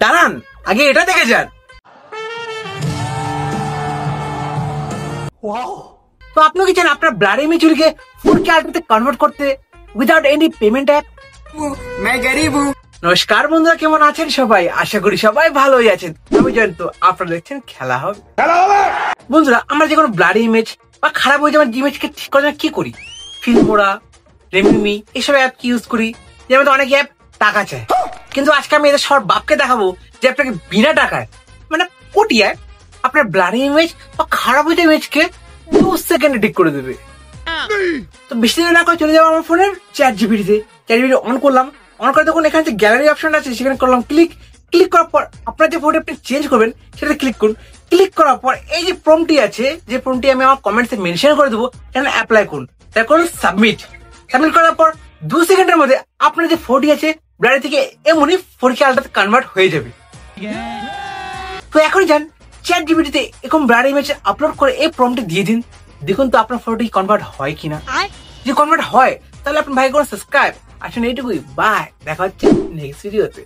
দাঁড়ান, আগে এটা দেখে যান। তো আপনি কি চান আপনার ব্লার ইমেজগুলিকে 4K আল্ট্রাতে কনভার্ট করতে উইদাউট এনি পেমেন্ট অ্যাপ? নমস্কার বন্ধুরা, কেমন আছেন সবাই? আশা করি সবাই ভালোই আছেন। আমি জয়ন্ত, আপনারা দেখছেন খেলা হবে। বন্ধুরা, আমরা যে কোনো ব্লার ইমেজ বা খারাপ হয়ে যাওয়ার ইমেজকে ঠিক করার জন্য কি করি? ফিল্মোরা, রেমিমি এসব অ্যাপ কি ইউজ করি। যেমন অনেক অ্যাপ টাকা চায়, কিন্তু আজকে আমি এদের সবার বাপকে দেখাবো যে আপনাকে বিনা টাকায়, মানে কোটি অ্যাপ আপনার ব্লার ইমেজ বা খারাপ হয়ে যাওয়া ইমেজকে 2 সেকেন্ডে ঠিক করে দেবে। তো বেশি দেরি না করে চলে যাবো আমার ফোনের চ্যাট জিপিটিতে। চ্যাট জিপিটি অন করলাম। অন করে দেখুন এখানে যে গ্যালারি অপশন আছে সেখানে করলাম ক্লিক। ক্লিক করার পর আপনার যে ফটো আপনি চেঞ্জ করবেন সেটা ক্লিক করুন। ক্লিক করার পর এই যে প্রম্পটটি আছে, যে প্রম্পটটি আমি আমার কমেন্টসে মেনশন করে দেবো, এখানে অ্যাপ্লাই করুন। তারপর করুন সাবমিট। সাবমিট করার পর 2 সেকেন্ডের মধ্যে আপনার যে ফটোটি আছে ব্লারি থেকে এমনই 4K আল্ট্রাতে কনভার্ট হয়ে যাবে। তো এখন যান চ্যাট জিপিটিতে এরকম ব্লার ইমেজ আপলোড করে এই প্রম্পটটি দিয়ে দিন। দেখুন তো আপনার ফটোটি কনভার্ট হয় কিনা। যদি কনভার্ট হয় তাহলে আপনার ভাই করে সাবস্ক্রাইব। আসলে এইটুকুই, বাই, দেখা হচ্ছে নেক্সট ভিডিওতে।